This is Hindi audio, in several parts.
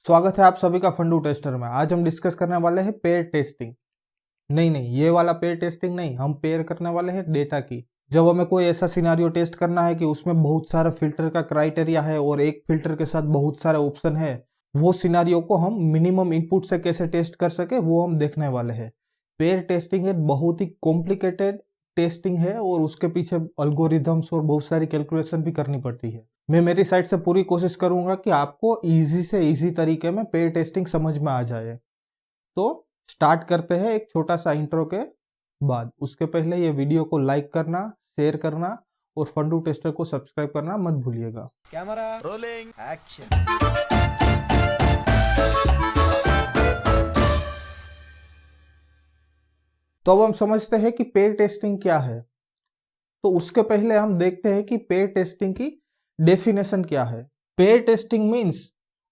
स्वागत है आप सभी का फंडू टेस्टर में। आज हम डिस्कस करने वाले हैं पेयर टेस्टिंग। नहीं, ये वाला पेयर टेस्टिंग नहीं, हम पेयर करने वाले हैं डेटा की। जब हमें कोई ऐसा सिनारियो टेस्ट करना है कि उसमें बहुत सारा फिल्टर का क्राइटेरिया है और एक फिल्टर के साथ बहुत सारे ऑप्शन है, वो सिनारियो को हम मिनिमम इनपुट से कैसे टेस्ट कर सके वो हम देखने वाले हैं। पेयर टेस्टिंग एक बहुत ही कॉम्प्लिकेटेड टेस्टिंग है और उसके पीछे अल्गोरिदम्स और बहुत सारी कैलकुलेशन भी करनी पड़ती है। मैं मेरी साइड से पूरी कोशिश करूंगा कि आपको इजी से इजी तरीके में पेयर टेस्टिंग समझ में आ जाए। तो स्टार्ट करते हैं एक छोटा सा इंट्रो के बाद। उसके पहले ये वीडियो को लाइक करना, शेयर करना और फंडू टेस्टर को सब्सक्राइब करना मत भूलिएगा। Camera rolling action. तो अब हम समझते हैं कि पेयर टेस्टिंग क्या है। तो उसके पहले हम देखते हैं कि पेयर टेस्टिंग की डेफिनेशन क्या है। Pair testing means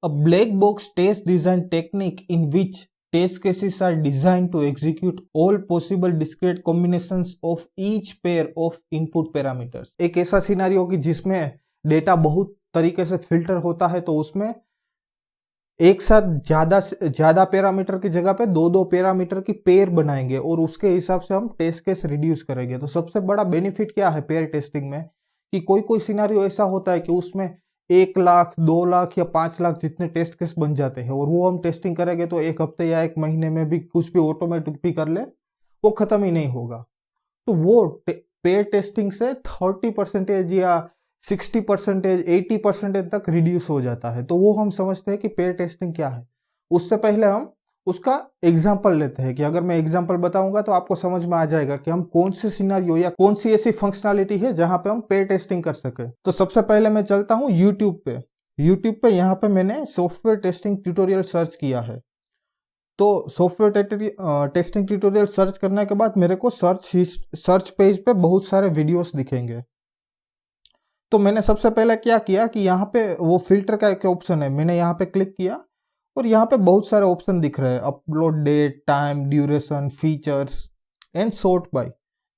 a black box test design technique in which test cases are designed to execute all possible discrete combinations of each pair of input parameters. एक ऐसा सिनेरियो कि जिसमें डेटा बहुत तरीके से फिल्टर होता है, तो उसमें एक साथ ज्यादा पैरामीटर की जगह पे दो पैरामीटर की पेयर बनाएंगे और उसके हिसाब से हम टेस्ट केस रिड्यूस करेंगे। तो सबसे बड़ा बेनिफिट क्या है पेयर टेस्टिंग में कि कोई सिनेरियो ऐसा होता है कि उसमें 1 लाख 2 लाख या 5 लाख जितने टेस्ट केस बन जाते हैं और वो हम टेस्टिंग करेंगे तो एक हफ्ते या एक महीने में भी कुछ भी ऑटोमेटिक भी कर ले वो खत्म ही नहीं होगा। तो वो पेयर टेस्टिंग से 30% या 60% 80% तक रिड्यूस हो जाता है। तो वो हम समझते हैं कि पेयर टेस्टिंग क्या है। उससे पहले हम उसका एग्जाम्पल लेते हैं कि अगर मैं एग्जाम्पल बताऊंगा तो आपको समझ में आ जाएगा कि हम कौन से सिनेरियो या कौन सी ऐसी फंक्शनैलिटी है जहां पे हम पेयर टेस्टिंग कर सके। तो सबसे पहले मैं चलता हूं यूट्यूब पे यहाँ पे मैंने सॉफ्टवेयर टेस्टिंग ट्यूटोरियल सर्च किया है। तो सॉफ्टवेयर टेस्टिंग ट्यूटोरियल सर्च करने के बाद मेरे को सर्च पेज पे बहुत सारे वीडियोस दिखेंगे। तो मैंने सबसे पहले क्या किया कि यहाँ पे वो फिल्टर का एक ऑप्शन है, मैंने यहाँ पे क्लिक किया और यहाँ पे बहुत सारे ऑप्शन दिख रहे हैं, upload date, time, duration, features and sort by.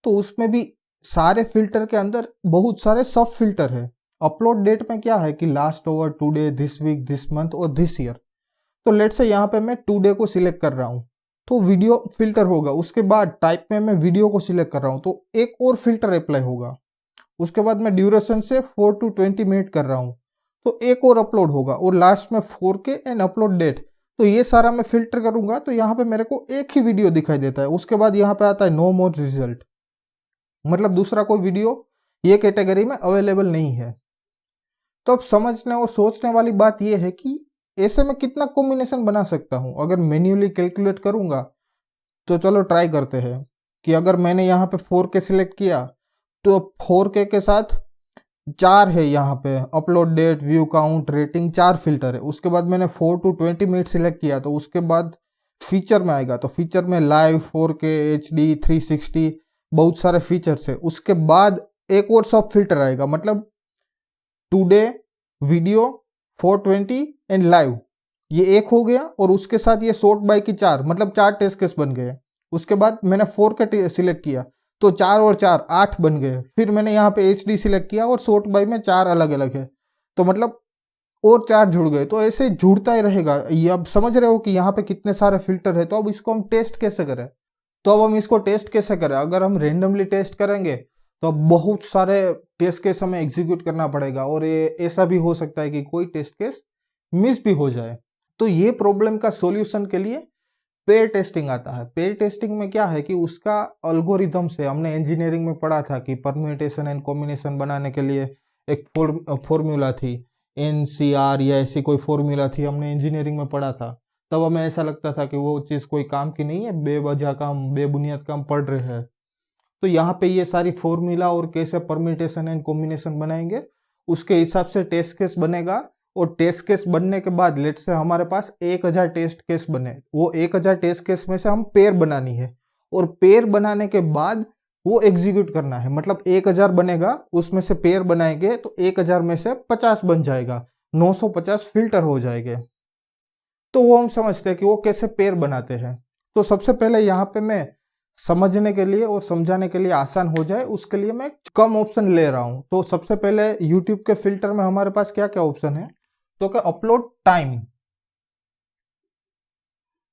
तो उसमें भी सारे फिल्टर के अंदर बहुत सारे सब फिल्टर है। अपलोड डेट में क्या है कि last hour, today, this week, this month और दिस ईयर। तो लेट से यहाँ पे मैं टुडे को सिलेक्ट कर रहा हूँ तो वीडियो फिल्टर होगा। उसके बाद टाइप में मैं वीडियो को सिलेक्ट कर रहा हूँ तो एक और फिल्टर अप्लाई होगा। उसके बाद मैं ड्यूरेशन से 4 to 20 मिनट कर रहा हूँ तो एक और अपलोड होगा और लास्ट में 4K एंड अपलोड डेट। तो ये सारा मैं फिल्टर करूंगा तो यहाँ पे मेरे को एक ही वीडियो दिखाई देता है। उसके बाद यहाँ पे आता है नो मोर रिजल्ट, मतलब दूसरा कोई वीडियो ये कैटेगरी में अवेलेबल नहीं है। तो अब समझने और सोचने वाली बात यह है कि ऐसे में कितना कॉम्बिनेशन बना सकता हूँ। अगर मैन्युअली कैलकुलेट करूंगा तो चलो ट्राई करते हैं कि अगर मैंने यहाँ पे 4K सिलेक्ट किया तो 4K के साथ 4 है यहाँ पे, upload date, view count, rating, 4 filter है। उसके बाद मैंने 4 to 20 मिनट सिलेक्ट किया तो उसके बाद फीचर में आएगा तो फीचर में लाइव, 4K, HD, 360 बहुत सारे फीचर्स है। उसके बाद एक और सब फिल्टर आएगा, मतलब टुडे, वीडियो, 420 एंड लाइव, ये एक हो गया और उसके साथ ये शॉर्ट बाय की 4, मतलब 4 टेस्ट केस बन गए। उसके बाद मैंने 4K सिलेक्ट किया तो 4 और 4 8 बन गए। फिर मैंने यहाँ पे HD सिलेक्ट किया और शॉर्ट बाय में 4 अलग अलग है तो मतलब और 4 जुड़ गए। तो ऐसे जुड़ता ही रहेगा। ये अब समझ रहे हो कि यहाँ पे कितने सारे फिल्टर है। तो अब इसको हम टेस्ट कैसे करें? तो अब हम इसको टेस्ट कैसे करें? अगर हम रेंडमली टेस्ट करेंगे तो बहुत सारे टेस्ट केस हमें एग्जीक्यूट करना पड़ेगा और ये ऐसा भी हो सकता है कि कोई टेस्ट केस मिस भी हो जाए। तो ये प्रॉब्लम का सॉल्यूशन के लिए पेयर टेस्टिंग आता है। पेयर टेस्टिंग में क्या है कि उसका अल्गोरिदम से हमने इंजीनियरिंग में पढ़ा था कि परम्यूटेशन एंड कॉम्बिनेशन बनाने के लिए एक फॉर्मूला थी, NCR या ऐसी कोई फॉर्मूला थी, हमने इंजीनियरिंग में पढ़ा था। तब हमें ऐसा लगता था कि वो चीज़ कोई काम की नहीं है, बेवजह काम, बेबुनियाद काम पढ़ रहे हैं। तो यहाँ पे ये सारी फॉर्मूला और कैसे परम्यूटेशन एंड कॉम्बिनेशन बनाएंगे उसके हिसाब से टेस्ट केस बनेगा। और टेस्ट केस बनने के बाद लेट से हमारे पास 1000 टेस्ट केस बने, वो 1000 टेस्ट केस में से हम पेयर बनानी है और पेयर बनाने के बाद वो एग्जीक्यूट करना है। मतलब 1000 बनेगा, उसमें से पेयर बनाएंगे तो 1000 में से 50 बन जाएगा, 950 फिल्टर हो जाएंगे। तो वो हम समझते हैं कि वो कैसे पेयर बनाते हैं। तो सबसे पहले यहाँ पे मैं समझने के लिए और समझाने के लिए आसान हो जाए उसके लिए मैं कम ऑप्शन ले रहा हूँ। तो सबसे पहले यूट्यूब के फिल्टर में हमारे पास क्या क्या ऑप्शन है? तो क्या अपलोड टाइम,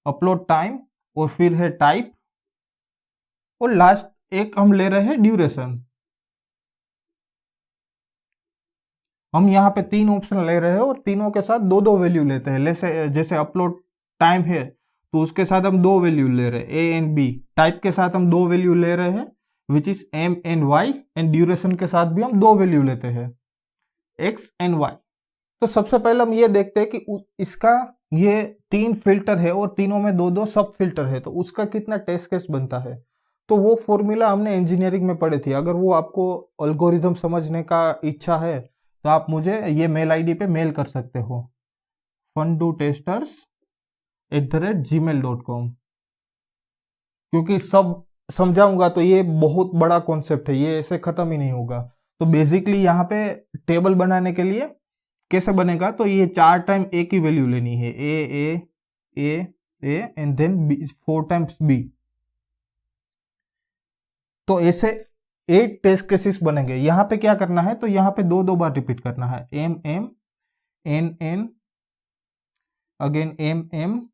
अपलोड टाइम, और फिर है टाइप, और लास्ट एक हम ले रहे हैं ड्यूरेशन। हम यहाँ पे 3 ऑप्शन ले रहे हैं और तीनों के साथ दो दो वैल्यू लेते हैं। जैसे अपलोड टाइम है तो उसके साथ हम 2 वैल्यू ले रहे हैं, ए एंड बी। टाइप के साथ हम 2 वैल्यू ले रहे हैं which is M and Y, and duration के साथ भी हम 2 वैल्यू लेते हैं, एक्स एंड वाई। तो सबसे पहले हम ये देखते हैं कि इसका ये 3 फिल्टर है और तीनों में 2-2 सब फिल्टर है, तो उसका कितना टेस्ट केस बनता है। तो वो फॉर्मूला हमने इंजीनियरिंग में पढ़ी थी। अगर वो आपको एल्गोरिथम समझने का इच्छा है तो आप मुझे ये मेल आईडी पे मेल कर सकते हो, fundotesters@gmail.com, क्योंकि सब समझाऊंगा तो ये बहुत बड़ा कॉन्सेप्ट है, ये ऐसे खत्म ही नहीं होगा। तो बेसिकली यहाँ पे टेबल बनाने के लिए कैसे बनेगा, तो ये 4 टाइम ए की वैल्यू लेनी है, A and then 4 times B. तो ऐसे 8 टेस्ट केसेस बनेंगे। यहाँ पे क्या करना है, तो यहाँ पे 2-2 बार रिपीट करना है, M M N N, again M M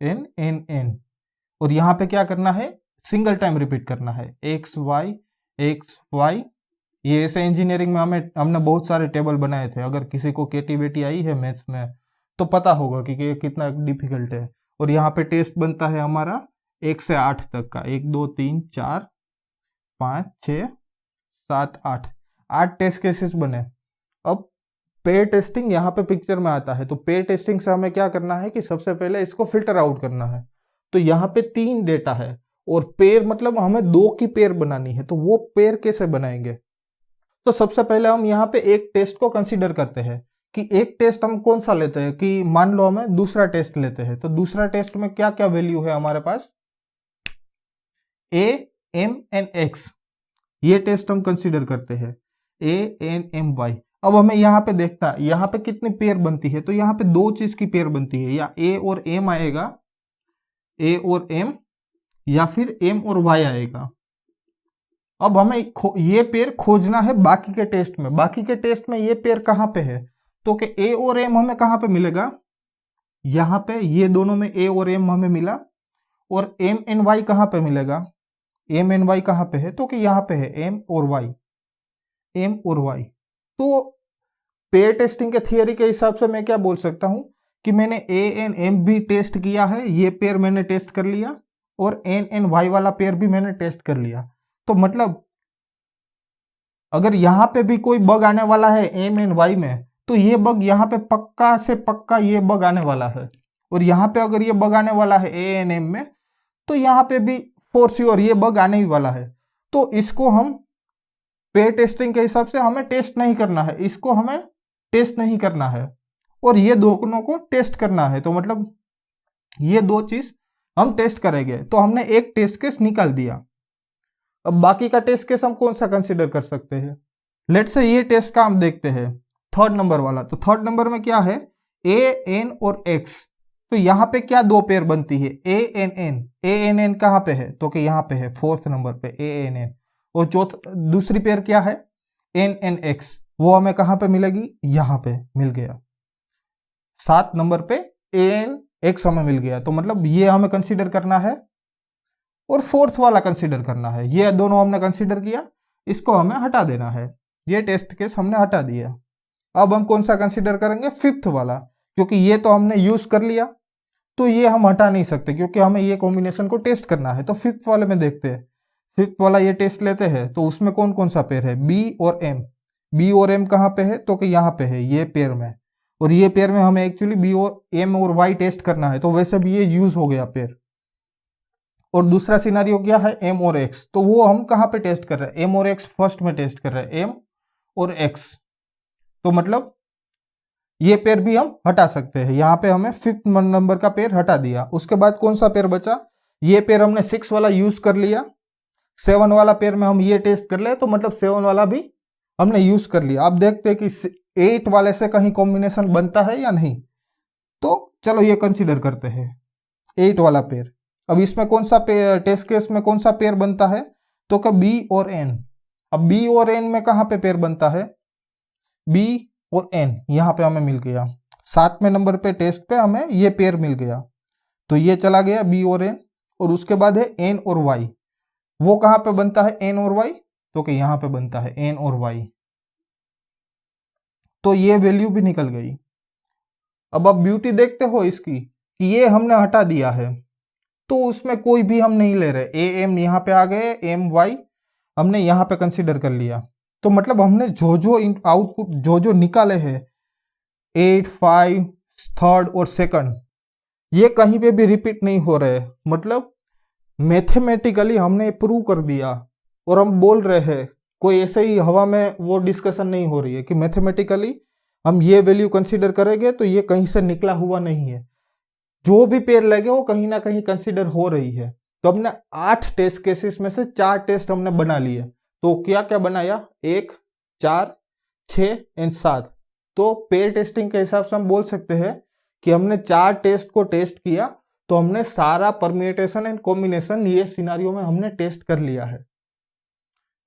N N N, और यहाँ पे क्या करना है, सिंगल टाइम रिपीट करना है, एक्स वाई। ये ऐसे इंजीनियरिंग में हमने बहुत सारे टेबल बनाए थे। अगर किसी को केटी आई है मैथ्स में तो पता होगा कि ये कितना डिफिकल्ट है। और यहाँ पे टेस्ट बनता है हमारा 1 से 8 तक का, 1 2 3 4 5 6 7 8 टेस्ट केसेस बने। अब पेयर टेस्टिंग यहाँ पे पिक्चर में आता है। तो पेयर टेस्टिंग से हमें क्या करना है कि सबसे पहले इसको फिल्टर आउट करना है। तो यहाँ पे 3 डेटा है और पेयर मतलब हमें 2 की पेयर बनानी है। तो वो पेयर कैसे बनाएंगे, तो सबसे पहले हम यहाँ पे एक टेस्ट को कंसीडर करते हैं कि एक टेस्ट हम कौन सा लेते हैं, कि मान लो हमें दूसरा टेस्ट लेते हैं। तो दूसरा टेस्ट में क्या क्या वैल्यू है हमारे पास, ए एम एन एक्स, ये टेस्ट हम कंसीडर करते हैं, ए एन एम वाई। अब हमें यहाँ पे देखना है यहाँ पे कितनी पेयर बनती है। तो यहाँ पे 2 चीज की पेयर बनती है, या ए और एम आएगा, ए और एम, या फिर एम और वाई आएगा। अब हमें ये पेयर खोजना है बाकी के टेस्ट में। बाकी के टेस्ट में ये पेयर कहाँ पे है, तो कि ए और एम हमें कहाँ पे मिलेगा, यहाँ पे ये दोनों में ए और एम हमें मिला। और एम एन वाई कहाँ पे मिलेगा, एम एन वाई कहाँ पे है, तो कि यहाँ पे है एम और वाई, एम और वाई। तो पेयर टेस्टिंग के थियरी के हिसाब से मैं क्या बोल सकता हूँ कि मैंने ए एन एम भी टेस्ट किया है, ये पेयर मैंने टेस्ट कर लिया, और एन एन वाई वाला पेयर भी मैंने टेस्ट कर लिया। तो मतलब अगर यहाँ पे भी कोई बग आने वाला है एम एन वाई में, तो ये बग यहाँ पे पक्का से पक्का ये बग आने वाला है। और यहाँ पे अगर ये बग आने वाला है ए एन एम में, तो यहाँ पे भी फॉर श्योर ये बग आने ही वाला है। तो इसको हम पेयर टेस्टिंग के हिसाब से हमें टेस्ट नहीं करना है, इसको हमें टेस्ट नहीं करना है, और ये दोनों को टेस्ट करना है। तो मतलब ये 2 चीज हम टेस्ट करेंगे। तो हमने एक टेस्ट केस निकाल दिया। अब बाकी का टेस्ट केस हम कौन सा कंसीडर कर सकते हैं, लेट्स से ये टेस्ट का हम देखते हैं, 3rd नंबर वाला। तो 3rd नंबर में क्या है, ए एन और एक्स। तो यहाँ पे क्या 2 पेयर बनती है, A N N. A N N कहाँ पे है, तो कि यहाँ पे है 4th नंबर पे ए एन एन। और दूसरी पेयर क्या है, एन एन एक्स, वो हमें कहाँ पे मिलेगी, यहाँ पे मिल गया। 7 नंबर पे ए एन एक्स हमें मिल गया। तो मतलब ये हमें कंसीडर करना है, और 4th वाला कंसीडर करना है। ये दोनों हमने कंसीडर किया, इसको हमें हटा देना है। ये टेस्ट केस हमने हटा दिया। अब हम कौन सा कंसीडर करेंगे, 5th वाला, क्योंकि ये तो हमने यूज कर लिया, तो ये हम हटा नहीं सकते क्योंकि हमें ये कॉम्बिनेशन को टेस्ट करना है। तो 5th वाले में देखते हैं, 5th वाला ये टेस्ट लेते हैं। तो उसमें कौन कौन सा पेयर है, बी और एम। बी और एम कहाँ पे है, तो कि यहाँ पे है ये पेयर में। और ये पेयर में हमें एक्चुअली बी और एम और वाई टेस्ट करना है, तो वैसे भी ये यूज हो गया पेयर। और दूसरा सिनारियो क्या है, एम और एक्स। तो वो हम कहाँ पे टेस्ट कर रहे हैं, एम और एक्स फर्स्ट में टेस्ट कर रहे हैं, एम और एक्स। तो मतलब ये पेयर भी हम हटा सकते हैं। यहाँ पे हमें 5th नंबर का पेयर हटा दिया। उसके बाद कौन सा पेयर बचा, ये पेयर हमने 6 वाला यूज कर लिया। 7 वाला पेयर में हम ये टेस्ट कर ले, तो मतलब 7 वाला भी हमने यूज कर लिया। अब देखते हैं कि 8 वाले से कहीं कॉम्बिनेशन बनता है या नहीं। तो चलो ये कंसीडर करते हैं 8 वाला पेयर। अब इसमें कौन सा टेस्ट केस में कौन सा पेयर बनता है, तो क्या बी और एन। अब बी और एन में कहाँ पे पेयर बनता है, बी और एन, यहाँ पे हमें मिल गया। 7वें नंबर पे टेस्ट पे हमें ये पेयर मिल गया। तो ये चला गया बी और एन, और उसके बाद है एन और वाई। वो कहाँ पे बनता है एन और वाई, तो कि यहाँ पे बनता है एन और वाई। तो ये वैल्यू भी निकल गई। अब आप ब्यूटी देखते हो इसकी कि ये हमने हटा दिया है, तो उसमें कोई भी हम नहीं ले रहे। ए एम यहाँ पे आ गए, एम वाई हमने यहाँ पे कंसीडर कर लिया। तो मतलब हमने जो जो आउटपुट जो जो निकाले हैं 8, 5, थर्ड और सेकंड, ये कहीं पे भी रिपीट नहीं हो रहे। मतलब मैथमेटिकली हमने प्रूव कर दिया, और हम बोल रहे हैं, कोई ऐसे ही हवा में वो डिस्कशन नहीं हो रही है कि मैथमेटिकली हम ये वैल्यू कंसीडर करेंगे तो ये कहीं से निकला हुआ नहीं है। जो भी पेयर लगे वो कहीं ना कहीं कंसीडर हो रही है। तो हमने 8 टेस्ट केसेस में से 4 टेस्ट हमने बना लिए। तो क्या क्या बनाया, 1, 4, 6 एंड 7। तो पेयर टेस्टिंग के हिसाब से हम बोल सकते हैं कि हमने 4 टेस्ट को टेस्ट किया, तो हमने सारा परम्यूटेशन एंड कॉम्बिनेशन ये सिनारियो में हमने टेस्ट कर लिया है।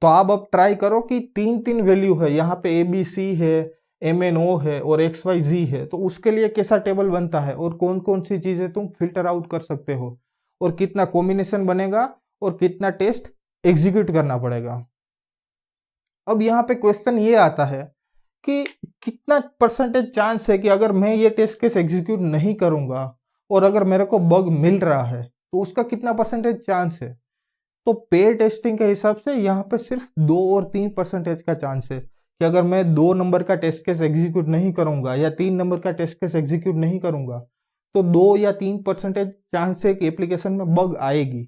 तो आप अब ट्राई करो कि 3 वैल्यू है, यहाँ पे ABC है, MNO है और XYZ है, तो उसके लिए कैसा टेबल बनता है और कौन कौन सी चीजें तुम फिल्टर आउट कर सकते हो, और कितना कॉम्बिनेशन बनेगा और कितना टेस्ट एग्जीक्यूट करना पड़ेगा। अब यहाँ पे क्वेश्चन ये आता है कि कितना परसेंटेज चांस है कि अगर मैं ये टेस्ट केस एग्जीक्यूट नहीं करूंगा और अगर मेरे को बग मिल रहा है तो उसका कितना परसेंटेज चांस है। तो पेयर टेस्टिंग के हिसाब से यहाँ पे सिर्फ 2 और 3% का चांस है कि अगर मैं 2 नंबर का टेस्ट केस एग्जीक्यूट नहीं करूंगा या 3 नंबर का टेस्ट केस एग्जीक्यूट नहीं करूंगा तो 2 या 3% चांस है कि एप्लीकेशन में बग आएगी।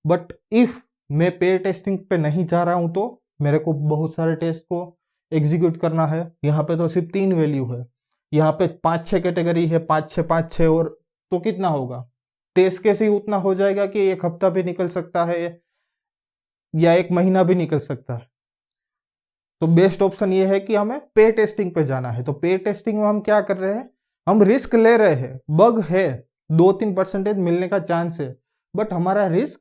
बट इफ मैं पेयर टेस्टिंग पे नहीं जा रहा हूं तो मेरे को बहुत सारे टेस्ट को एग्जीक्यूट करना है। यहाँ पे तो सिर्फ 3 वैल्यू है, यहाँ पे 5-6 कैटेगरी है, 5-6, 5-6, और तो कितना होगा, टेस्ट केस ही उतना हो जाएगा कि 1 हफ्ता भी निकल सकता है या 1 महीना भी निकल सकता है। तो बेस्ट ऑप्शन ये है कि हमें पेयर टेस्टिंग पे जाना है। तो पेयर टेस्टिंग में हम क्या कर रहे हैं, हम रिस्क ले रहे हैं, बग है 2-3% मिलने का चांस है, बट हमारा रिस्क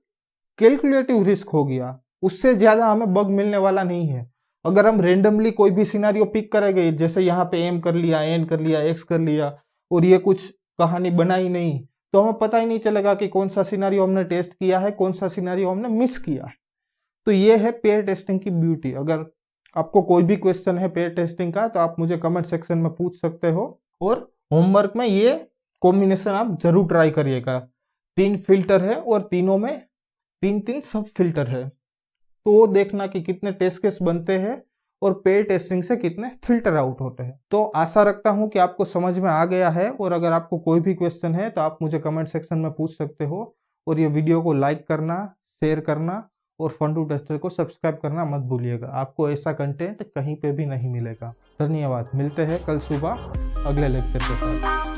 कैलकुलेटिव रिस्क हो गया, उससे ज्यादा हमें बग मिलने वाला नहीं है। अगर हम रेंडमली कोई भी सिनारियो पिक करेंगे, जैसे यहाँ पे एम कर लिया, एन कर लिया, एक्स कर लिया, और ये कुछ कहानी बनाई नहीं, तो हमें पता ही नहीं चलेगा कि कौन सा सिनारियो हमने टेस्ट किया है, कौन सा सिनारियो हमने मिस किया है। तो ये है पेयर टेस्टिंग की ब्यूटी। अगर आपको कोई भी क्वेश्चन है पेयर टेस्टिंग का तो आप मुझे कमेंट सेक्शन में पूछ सकते हो, और होमवर्क में ये कॉम्बिनेशन आप जरूर ट्राई करिएगा। 3 फिल्टर है और तीनों में 3-3 सब फिल्टर है, तो वो देखना कि कितने टेस्ट केस बनते हैं और पेयर टेस्टिंग से कितने फिल्टर आउट होते हैं। तो आशा रखता हूं कि आपको समझ में आ गया है, और अगर आपको कोई भी क्वेश्चन है तो आप मुझे कमेंट सेक्शन में पूछ सकते हो, और ये वीडियो को लाइक करना, शेयर करना और फन टू टेस्टर को सब्सक्राइब करना मत भूलिएगा। आपको ऐसा कंटेंट कहीं पे भी नहीं मिलेगा। धन्यवाद, मिलते हैं कल सुबह अगले लेक्चर के साथ।